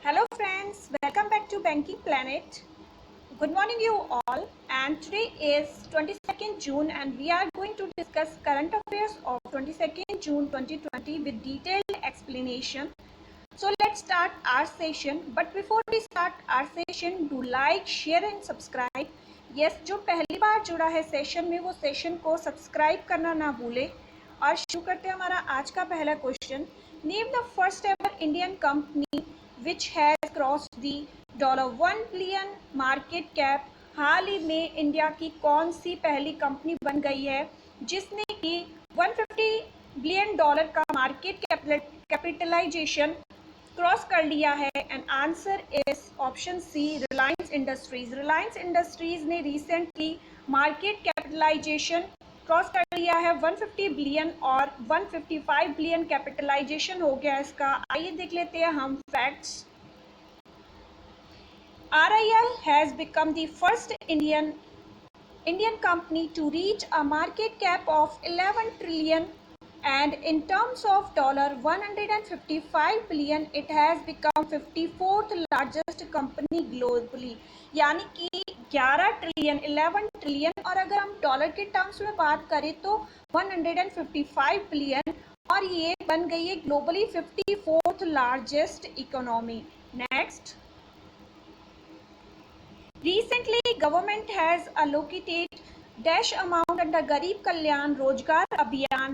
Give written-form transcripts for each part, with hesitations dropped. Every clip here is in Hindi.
Hello friends, welcome back to Banking Planet. Good morning you all, and today is 22nd June and we are going to discuss current affairs of 22nd June 2020 with detailed explanation. So let's start our session, but before we start our session, do like, share and subscribe. Yes, जो पहली बार जुड़ा है सेशन में वो सेशन को सब्सक्राइब करना ना भूले। और शुरू करते हैं हमारा आज का पहला question. Name the first ever Indian company which has crossed the $1 billion market cap. हाल ही में इंडिया की कौन सी पहली कंपनी बन गई है जिसने कि $150 बिलियन का मार्केट कैपिटलाइजेशन क्रॉस कर लिया है? And answer is option C, Reliance Industries. Reliance Industries ने रिसेंटली मार्केट कैपिटलाइजेशन क्रॉस कर लिया है 150 बिलियन और 155 बिलियन कैपिटलाइजेशन हो गया इसका। आइए देख लेते हैं हम facts. RIL has become the first Indian company to reach a market cap of 11 trillion, and in terms of $155 billion it has become 54th largest company globally। यानी कि 11 ट्रिलियन 11 ट्रिलियन और अगर हम डॉलर के टर्म्स में बात करें तो 155 बिलियन, और ये बन गई है globally 54th largest economy. Next, recently government has allocated dash amount under Garib Kalyan Rozgar Abhiyan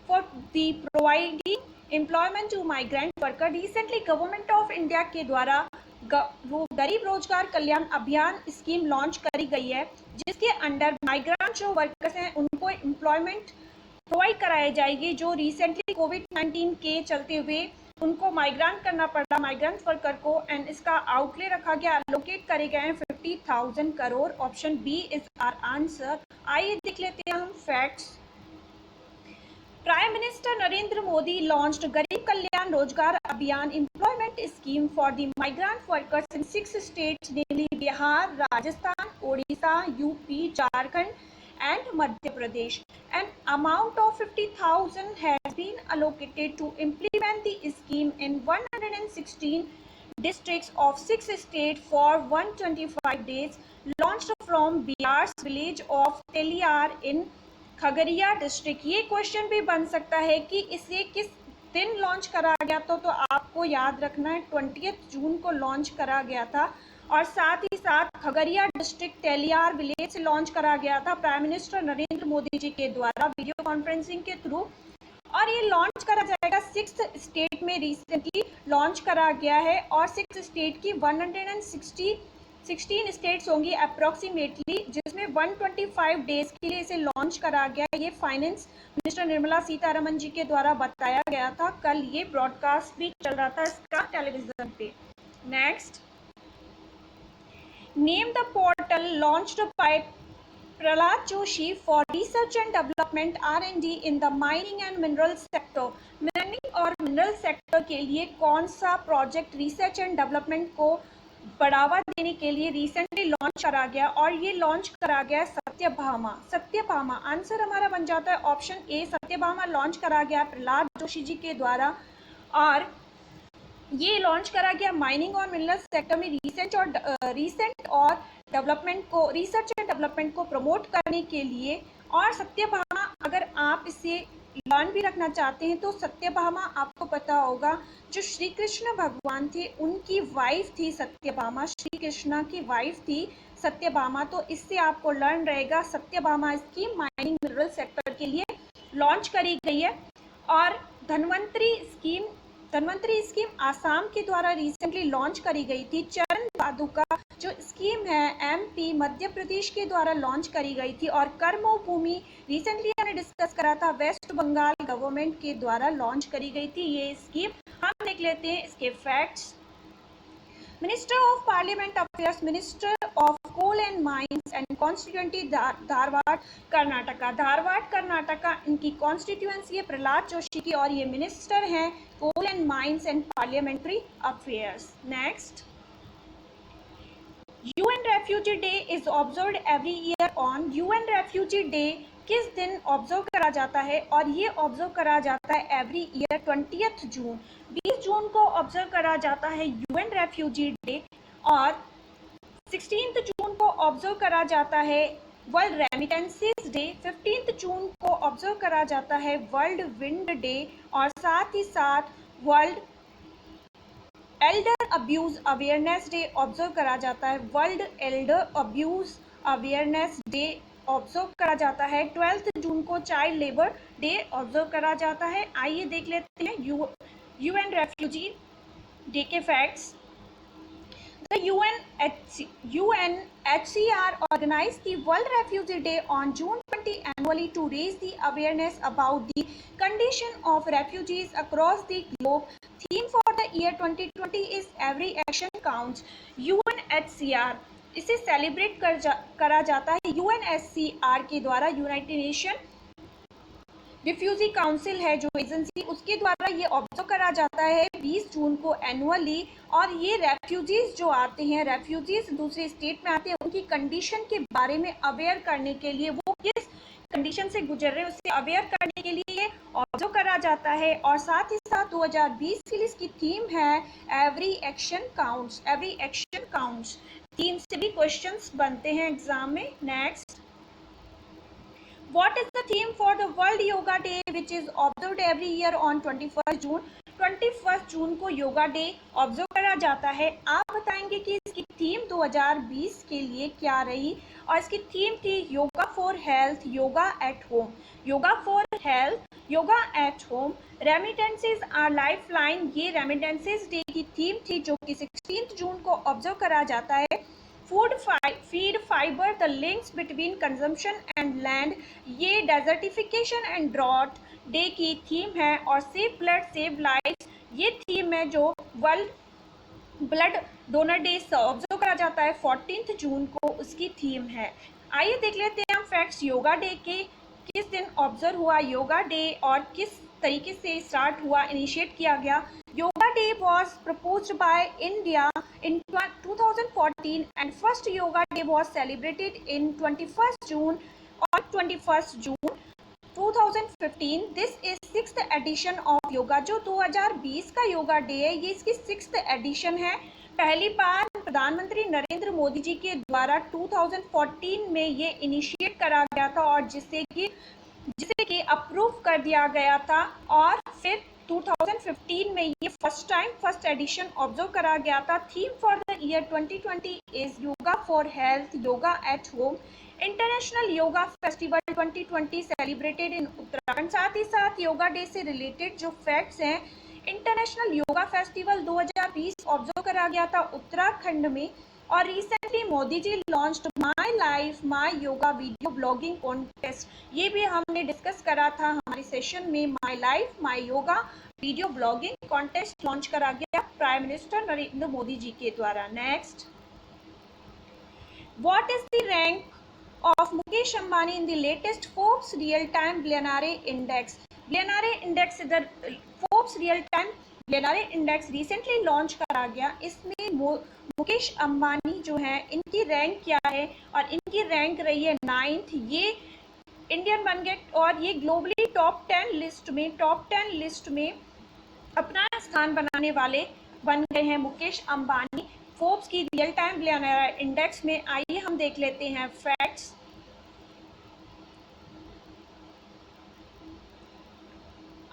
for the providing employment to migrant worker। recently government of India के द्वारा गरीब रोजगार कल्याण अभियान स्कीम लॉन्च करी गई है जिसके अंडर माइग्रेंट जो वर्कर्स हैं उनको एम्प्लॉयमेंट प्रोवाइड कराई जाएगी, जो रिसेंटली कोविड-19 के चलते हुए उनको माइग्रेंट करना पड़ा माइग्रेंट वर्कर को। एंड इसका आउटले रखा गया, एलोकेट करे गए हैं 50,000 crore. Option B is our answer. आइए देख लेते हैं हम facts. Prime minister Narendra Modi launched Garib Kalyan Rojgar Abhiyaan employment scheme for the migrant workers in 6 states namely Bihar, Rajasthan, Odisha, UP, Jharkhand and Madhya Pradesh. An amount of 50,000 has been allocated to implement the scheme in 116 districts of 6 states for 125 days. Launched from Bihar's village of Teliar in Khagaria district. ये क्वेश्चन भी बन सकता है कि इसे किस दिन लॉन्च करा गया तो आपको याद रखना है 20 जून को लॉन्च करा गया था, और साथ ही साथ खगड़िया डिस्ट्रिक्ट तेलियार विलेज से लॉन्च करा गया था प्राइम मिनिस्टर नरेंद्र मोदी जी के द्वारा वीडियो कॉन्फ्रेंसिंग के थ्रू। और ये लॉन्च करा जाएगा 6 स्टेट में रिसेंटली लॉन्च करा गया है, और 6 स्टेट की 116 स्टेट्स होंगी अप्रोक्सीमेटली, जिसमें 125 डेज के लिए इसे लॉन्च करा गया। ये फाइनेंस मिनिस्टर निर्मला सीतारमन जी के द्वारा बताया गया था। कल ये ब्रॉडकास्ट भी चल रहा था इसका टेलीविजन पे। Next, name the portal launched by Prahlad Joshi for research and development R&D in the mining and mineral sector. Mining और मिनरल सेक्टर के लिए कौन सा प्रोजेक्ट रिसर्च एंड डेवलपमेंट को बढ़ावा देने के लिए रिसेंटली लॉन्च करा गया, और ये लॉन्च करा गया सत्यभामा। सत्यभामा आंसर हमारा बन जाता है ऑप्शन ए, सत्यभामा लॉन्च करा गया प्रहलाद जोशी जी के द्वारा, और ये लॉन्च करा गया माइनिंग और मिनरल सेक्टर में रिसर्च और डेवलपमेंट को प्रमोट करने के लिए। और सत्यभामा अगर आप इसे लर्न भी रखना चाहते हैं तो सत्यभामा आपको पता होगा जो श्री कृष्ण भगवान थे उनकी वाइफ थी सत्यभामा, श्री कृष्णा की वाइफ थी सत्यभामा। तो इससे आपको लर्न रहेगा Satyabhama scheme mining mineral sector के लिए लॉन्च करी गई है। और धन्वंतरी स्कीम आसाम के द्वारा रिसेंटली लॉन्च करी गई थी। चरण पादुका जो स्कीम है MP मध्य प्रदेश के द्वारा लॉन्च करी गई थी। और कर्मो भूमि रिसेंटली हमने डिस्कस करा था वेस्ट बंगाल गवर्नमेंट के द्वारा लॉन्च करी गई थी ये स्कीम। हम देख लेते हैं इसके facts. Minister of parliament affairs, minister of coal and mines and constituency Dharwad Karnataka. Dharwad Karnataka इनकी कॉन्स्टिट्यूएंसी है प्रहलाद जोशी की, और ये मिनिस्टर हैं coal and mines and parliamentary affairs. Next, UN Refugee Day is observed every year on UN Refugee Day किस दिन ऑब्जर्व करा जाता है, और ये ऑब्जर्व करा जाता है एवरी ईयर 20 जून। 20 जून को ऑब्जर्व करा जाता है यूएन रेफ्यूजी डे, और 16 जून को ऑब्जर्व करा जाता है वर्ल्ड रेमिटेंसेस डे। 15 जून को ऑब्जर्व करा जाता है वर्ल्ड विंड डे, और साथ ही साथ world Elder abuse awareness day observe करा जाता है। World Elder abuse awareness day observe करा जाता है। 12 जून को चाइल्ड लेबर डे ऑब्जर्व करा जाता है। आइए देख लेते हैं यूएन रेफ्यूजी डे के facts. The UNHCR organized the World Refugee Day on June 20 annually to raise the awareness about the condition of refugees across the globe. Theme for the year 2020 is Every Action Counts. UNHCR इसे सेलिब्रेट करा जाता है UNHCR के द्वारा। यूनाइटेड नेशन रिफ्यूजी काउंसिल है जो एजेंसी, उसके द्वारा ये ऑब्जर्व करा जाता है 20 जून को एनुअली। और ये रेफ्यूजीज जो आते हैं, रेफ्यूजीज दूसरे स्टेट में आते हैं, उनकी कंडीशन के बारे में अवेयर करने के लिए, वो किस कंडीशन से गुजर रहे हैं उससे अवेयर करने के लिए ऑब्जर्व करा जाता है। और साथ ही साथ 2020 के लिए इसकी थीम है every action counts. Every action counts theme से भी क्वेश्चंस बनते हैं एग्जाम में। Next, What is the theme for the World Yoga Day which is observed every year on 21st June? 21 जून को योगा डे ऑब्जर्व करा जाता है। आप बताएंगे कि इसकी थीम 2020 के लिए क्या रही, और इसकी थीम थी yoga for health, yoga at home. Yoga for health, yoga at home. Remittances our life line, ये रेमिटेंसेज डे की थीम थी जो कि 16 जून को ऑब्जर्व करा जाता है। Feed fibre the links between consumption and land, ये डेजर्टिफिकेशन एंड ड्रॉट डे की थीम है। और सेव ब्लड सेव लाइफ, ये थीम है जो world blood donor day observe करा जाता है 14 जून को, उसकी थीम है। आइए देख लेते हैं हम फैक्ट्स योगा डे के, किस दिन ऑब्जर्व हुआ योगा डे और किस तरीके से स्टार्ट हुआ, इनिशिएट किया गया। Yoga Day was proposed by India in 2014 and first Yoga Day was celebrated in 21st June on 21st June 2015. This is 6th edition of Yoga, जो 2020 का योगा डे है, ये इसकी 6th एडिशन है। पहली बार प्रधानमंत्री नरेंद्र मोदी जी के द्वारा 2014 में ये इनिशिएट करा गया था, और जिसे कि अप्रूव कर दिया गया था। और फिर 2015 में ये फर्स्ट एडिशन ऑब्जर्व करा गया था। Theme for the year 2020 is yoga for health, yoga at home. International yoga festival 2020 celebrated in Uttarakhand. साथ ही साथ योगा डे से रिलेटेड जो फैक्ट्स हैं, इंटरनेशनल योगा फेस्टिवल 2020 ऑब्जर्व करा गया था उत्तराखंड में। और recently Modi ji launched my life my yoga video blogging contest, ये भी हमने डिस्कस करा था हमारे सेशन में। My life my yoga video blogging contest launch करा गया प्राइम मिनिस्टर नरेंद्र मोदी जी के द्वारा। Next, what is the rank of Mukesh Ambani in the latest Forbes real-time billionaire index? Billionaire index इधर Forbes real-time billionaire index recently launch करा गया। इसमें मुकेश अंबानी जो है, इनकी रैंक क्या है, और इनकी रैंक रही है 9th। ये इंडियन बन गए और ये ग्लोबली टॉप 10 लिस्ट में अपना स्थान बनाने वाले बन गए हैं मुकेश अंबानी फोर्ब्स की रियल टाइम बिलियनियर इंडेक्स में। आइए हम देख लेते हैं facts.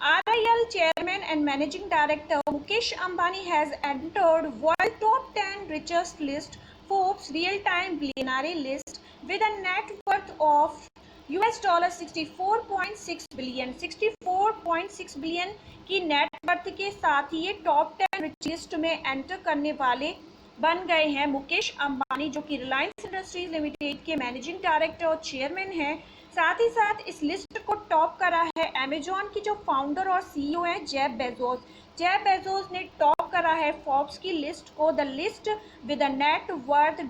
RIL chairman and managing director Mukesh Ambani has entered world top 10 richest list, Forbes real-time billionaire list, with a net worth of $64.6 billion। 64.6 billion की नेट वर्थ के साथ ही ये टॉप 10 रिच लिस्ट में एंटर करने वाले बन गए हैं मुकेश अंबानी, जो कि रिलायंस इंडस्ट्रीज लिमिटेड के मैनेजिंग डायरेक्टर और चेयरमैन हैं। साथ ही साथ इस लिस्ट को टॉप करा है अमेजॉन की जो फाउंडर और CEO हैं जेफ बेजोस। जेफ बेजोस ने टॉप करा है फोर्ब्स की लिस्ट को, the list with a net worth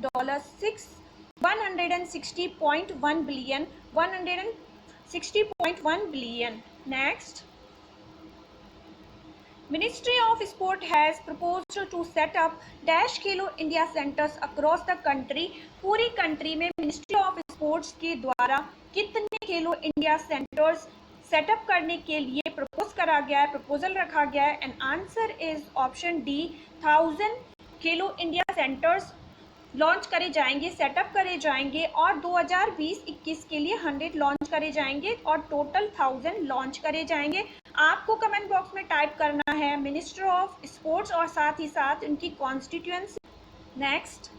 $160.1 billion. 160.1 billion. Next, Ministry of Sport has proposed to set up Dash Khelo India centers across the country। पूरी कंट्री में मिनिस्ट्री ऑफ स्पोर्ट्स के द्वारा कितने खेलो इंडिया सेंटर्स सेटअप करने के लिए प्रपोजल रखा गया है? And answer is option D, 1000 Khelo India centres launch करे जाएंगे, सेटअप करे जाएंगे और 2020-21 के लिए 100 लॉन्च करे जाएंगे और टोटल 1000 लॉन्च करे जाएंगे। आपको कमेंट बॉक्स में टाइप करना है मिनिस्टर ऑफ स्पोर्ट्स और साथ ही साथ उनकी constituency. Next,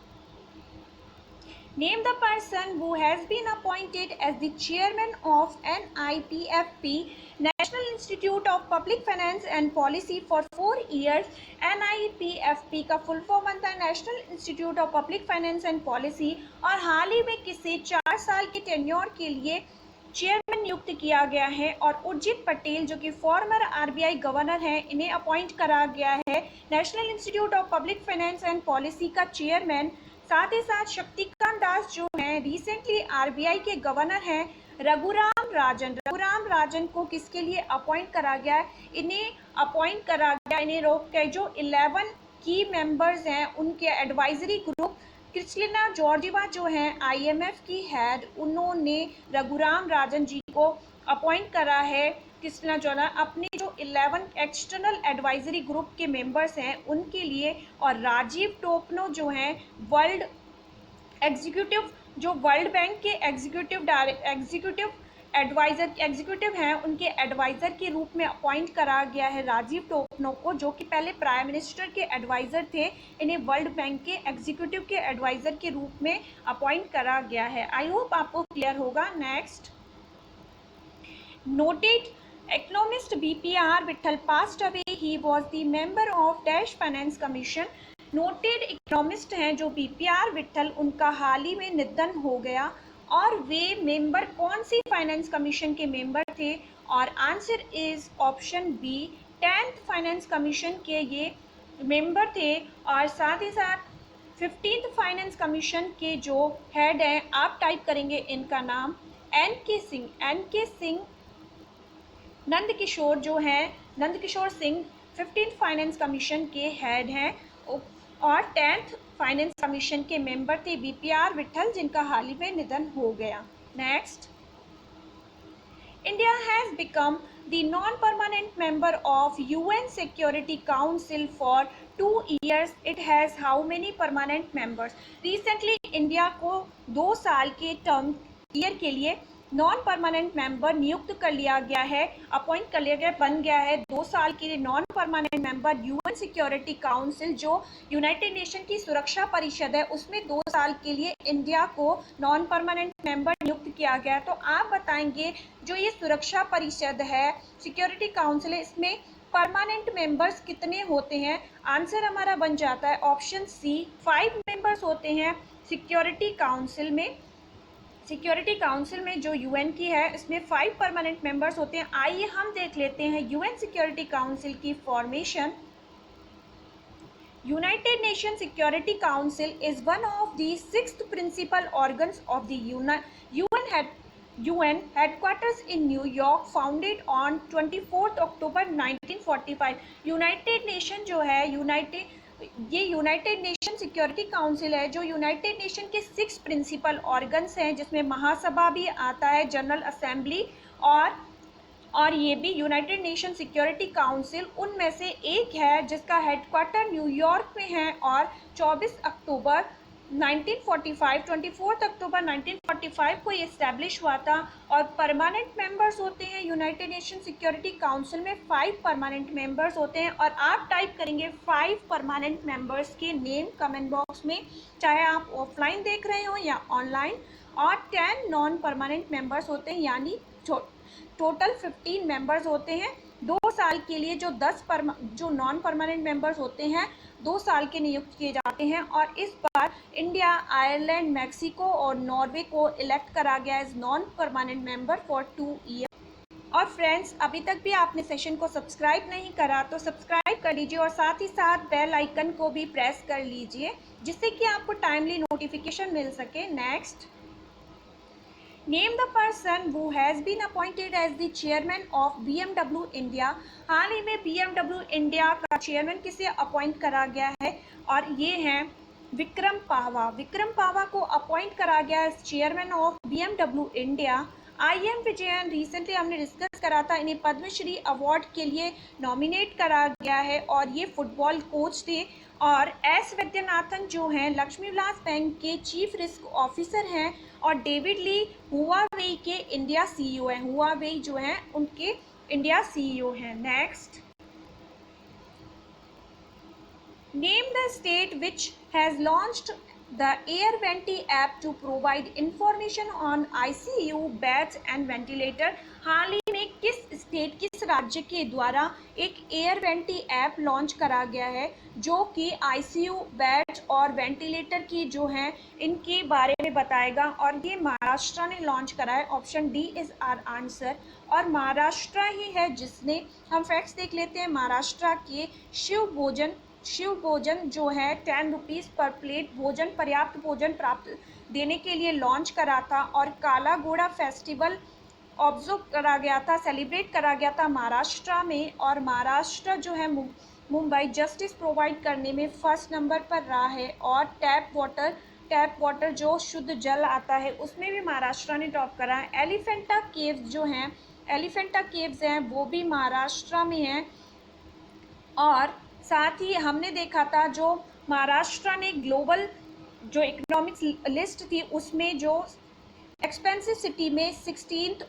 name the person who has been appointed as the chairman of NIPFP, National Institute of Public Finance and Policy for 4 years। NIPFP का फुल फॉर्म बनता है national institute of public finance and policy, और हाल ही में किसे 4 साल के टेन्योर के लिए चेयरमैन नियुक्त किया गया है? और उर्जित पटेल जो कि फॉर्मर RBI गवर्नर हैं, इन्हें अपॉइंट करा गया है national institute of public finance and policy का चेयरमैन। साथ ही साथ शक्तिकांत दास जो हैं रिसेंटली RBI के गवर्नर हैं। रघुराम राजन को किसके लिए अपॉइंट करा गया है? इन्हें अपॉइंट करा गया, इन्हें रोक के जो 11 की मेंबर्स हैं उनके एडवाइजरी ग्रुप, क्रिस्टिना जॉर्जिवा जो हैं IMF की हेड, उन्होंने रघुराम राजन जी को अपॉइंट करा है। क्रिस्टिना जॉर्जिवा अपने जो 11 एक्सटर्नल एडवाइजरी ग्रुप के मेंबर्स हैं उनके लिए, और राजीव टोपनो जो हैं वर्ल्ड बैंक के एग्जीक्यूटिव हैं, उनके एडवाइज़र के रूप में अपॉइंट करा गया है राजीव टोपनो को, जो कि पहले प्राइम मिनिस्टर के एडवाइज़र थे। इन्हें वर्ल्ड बैंक के एग्जीक्यूटिव के एडवाइज़र के रूप में अपॉइंट करा गया है। आई होप आपको क्लियर होगा। Next, noted economist BPR Vitthal passed away. He was the member of Dash Finance Commission. Noted economist हैं जो BPR विट्ठल, उनका हाल ही में निधन हो गया, और वे मेंबर कौन सी फाइनेंस कमीशन के मेंबर थे? और answer is option B, 10th finance commission के ये मेंबर थे। और साथ ही साथ 15th फाइनेंस कमीशन के जो हेड हैं, आप टाइप करेंगे इनका नाम NK सिंह नंदकिशोर जो हैं, Nandkishore Singh 15th finance commission के हेड हैं, और 10th फाइनेंस कमीशन के मेंबर थे BPR विट्ठल, जिनका हाल ही में निधन हो गया। Next, India has become the non permanent member of UN security council for 2 years. It has how many permanent members? Recently India को 2 साल के टर्म ईयर के लिए नॉन परमानेंट मेंबर नियुक्त कर लिया गया है, अपॉइंट कर लिया गया, बन गया है 2 साल के लिए non permanent member UN security council, जो यूनाइटेड नेशन की सुरक्षा परिषद है, उसमें 2 साल के लिए इंडिया को नॉन परमानेंट मेंबर नियुक्त किया गया। तो आप बताएंगे जो ये सुरक्षा परिषद है, सिक्योरिटी काउंसिल है, इसमें परमानेंट मेंबर्स कितने होते हैं? आंसर हमारा बन जाता है ऑप्शन सी, 5 मेंबर्स होते हैं सिक्योरिटी काउंसिल में जो UN की है, इसमें 5 परमानेंट मेंबर्स होते हैं। आइए हम देख लेते हैं UN सिक्योरिटी काउंसिल की formation. United Nation security council is one of the 6th principal organs of the UN headquarters in New York, founded on 24 October 1945। United Nation जो है यूनाइटेड नेशन सिक्योरिटी काउंसिल है, जो यूनाइटेड नेशन के 6 प्रिंसिपल ऑर्गन्स हैं, जिसमें महासभा भी आता है, जनरल असेंबली, और ये भी यूनाइटेड नेशन सिक्योरिटी काउंसिल उनमें से एक है, जिसका हेडक्वार्टर न्यूयॉर्क में है, और 24 अक्टूबर 1945 को ये इस्टेब्लिश हुआ था। और परमानेंट मेंबर्स होते हैं यूनाइटेड नेशन सिक्योरिटी काउंसिल में 5 परमानेंट मेंबर्स होते हैं, और आप टाइप करेंगे 5 परमानेंट मेंबर्स के नेम कमेंट बॉक्स में, चाहे आप ऑफलाइन देख रहे हो या ऑनलाइन। और 10 नॉन परमानेंट मेंबर्स होते हैं, यानी टोटल 15 मेंबर्स होते हैं। 2 साल के लिए जो नॉन परमानेंट मेंबर्स होते हैं 2 साल के नियुक्त किए जाते हैं, और इस बार इंडिया, आयरलैंड, मैक्सिको और नॉर्वे को इलेक्ट करा गया as non permanent member for 2 year. और फ्रेंड्स, अभी तक भी आपने सेशन को सब्सक्राइब नहीं करा तो सब्सक्राइब कर लीजिए, और साथ ही साथ बेल आइकन को भी प्रेस कर लीजिए, जिससे कि आपको टाइमली नोटिफिकेशन मिल सके। Next, name the person who has been appointed as the chairman of BMW India. हाल ही में BMW इंडिया का चेयरमैन किसे अपॉइंट करा गया है? और ये हैं विक्रम पाहवा को अपॉइंट करा गया as chairman of BMW India. IM Vijayan recently हमने डिस्कस करा था, इन्हें पद्मश्री अवार्ड के लिए नॉमिनेट करा गया है और ये फुटबॉल कोच थे। और एस वैद्यनाथन जो हैं लक्ष्मी विलास बैंक के चीफ रिस्क ऑफिसर हैं। और डेविड ली हुआवेई के इंडिया CEO हैं, हुआवेई जो हैं उनके इंडिया CEO हैं। Next, name the state which has launched the AirVenti app to provide information on ICU beds and ventilator। हाल ही में किस स्टेट, किस राज्य के द्वारा एक AirVenti ऐप लॉन्च करा गया है जो कि ICU बेड्स और वेंटिलेटर की जो हैं इनके बारे में बताएगा। और ये महाराष्ट्र ने लॉन्च करा है। Option D is our answer. और महाराष्ट्र ही है जिसने, हम फैक्ट्स देख लेते हैं, महाराष्ट्र के शिव भोजन जो है 10 रुपीज़ पर प्लेट भोजन, पर्याप्त भोजन प्राप्त देने के लिए लॉन्च करा था। और काला घोड़ा फेस्टिवल ऑब्जर्व करा गया था, सेलिब्रेट करा गया था महाराष्ट्र में। और महाराष्ट्र जो है मुंबई जस्टिस प्रोवाइड करने में फर्स्ट नंबर पर रहा है। और टैप वाटर जो शुद्ध जल आता है उसमें भी महाराष्ट्र ने टॉप करा है। एलिफेंटा केव्स हैं वो भी महाराष्ट्र में हैं। और साथ ही हमने देखा था जो महाराष्ट्र ने ग्लोबल जो इकोनॉमिक्स लिस्ट थी उसमें जो एक्सपेंसिव सिटी में 60th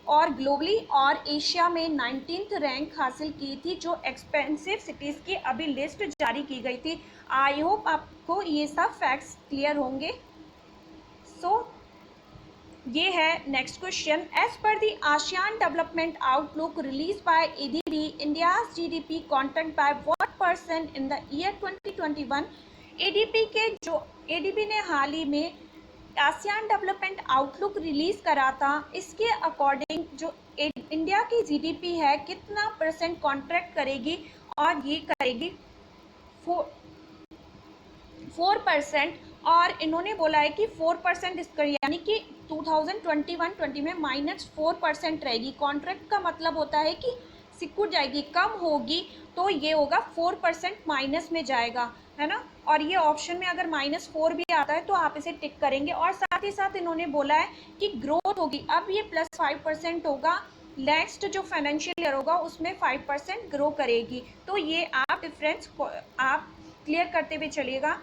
और ग्लोबली और एशिया में 19th रैंक हासिल की थी, जो एक्सपेंसिव सिटीज़ की अभी लिस्ट जारी की गई थी। आई होप आपको ये सब फैक्ट्स क्लियर होंगे। ये है next question. As per the Asian development outlook release by ADB, India's GDP contract by what % in the year 2021। ADB ने हाल ही में आसियान डेवलपमेंट आउटलुक रिलीज करा था। इसके अकॉर्डिंग जो इंडिया की GDP है कितना % कॉन्ट्रैक्ट करेगी, और ये करेगी 4%। और इन्होंने बोला है कि 4% इसका यानी कि 2021-20 में -4% रहेगी। कॉन्ट्रैक्ट का मतलब होता है कि सिकुड़ जाएगी, कम होगी, तो ये होगा 4% माइनस में जाएगा, है ना। और ये ऑप्शन में अगर -4 भी आता है तो आप इसे टिक करेंगे। और साथ ही साथ इन्होंने बोला है कि ग्रोथ होगी, अब ये +5% होगा, नेक्स्ट जो फाइनेंशियल ईयर होगा उसमें 5% ग्रो करेगी। तो ये आप डिफरेंस आप क्लियर करते हुए चलिएगा।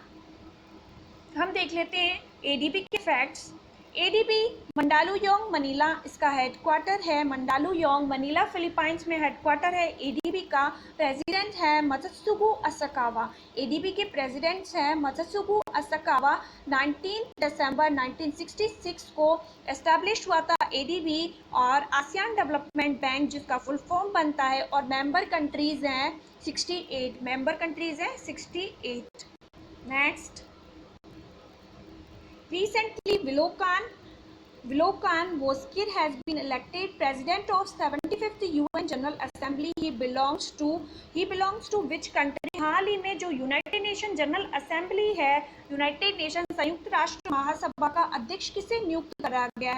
हम देख लेते हैं एडीबी के फैक्ट्स। एडीबी मंडालुयोंग मनीला इसका हेडक्वार्टर है। मंडालुयोंग मनीला फिलीपाइंस में हेडक्वार्टर है। एडीबी का प्रेसिडेंट है मत्सुगु असाकावा। एडीबी के प्रेसिडेंट्स हैं मत्सुगु असाकावा। 19 दिसंबर 1966 को एस्टैब्लिश हुआ था एडीबी। और आसियान डेवलपमेंट बैंक जिसका फुल फॉर्म बनता है। और मेंबर कंट्रीज हैं 68। Next, recently Vilokan Bozkir has been elected president of 75th UN General Assembly। he belongs to which country? हाल ही में जो यूनाइटेड नेशन जनरल असेंबली है, यूनाइटेड नेशन संयुक्त राष्ट्र महासभा का अध्यक्ष किसे नियुक्त करा गया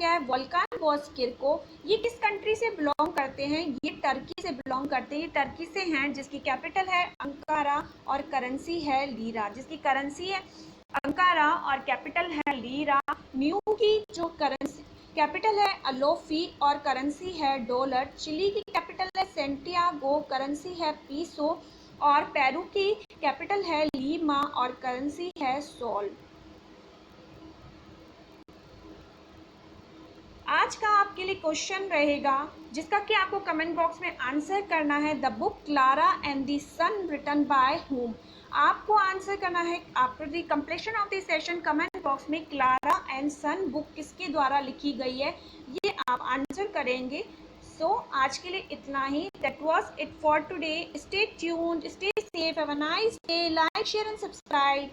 है वोल्कान बोस्किर को। ये किस कंट्री से बिलोंग करते हैं? ये टर्की से बिलोंग करते हैं। ये टर्की से हैं जिसकी कैपिटल है अंकारा और करेंसी है लीरा। जिसकी करेंसी है अंकारा और कैपिटल है लीरा। न्यू की जो करेंसी कैपिटल है अलोफी और करेंसी है डॉलर। चिली की कैपिटल है सेंटियागो, करेंसी है पीसो। और पेरू की कैपिटल है लीमा और करेंसी है सोल। आज का आपके लिए क्वेश्चन रहेगा जिसका कि आपको कमेंट बॉक्स में आंसर करना है। The book Klara and the Sun written by whom. आपको आंसर करना है after the completion of the session. Comment box में क्लारा एंड सन बुक किसके द्वारा लिखी गई है ये आप आंसर करेंगे। सो आज के लिए इतना ही। That was it for today. Stay tuned, stay safe, have a nice day, like share and subscribe.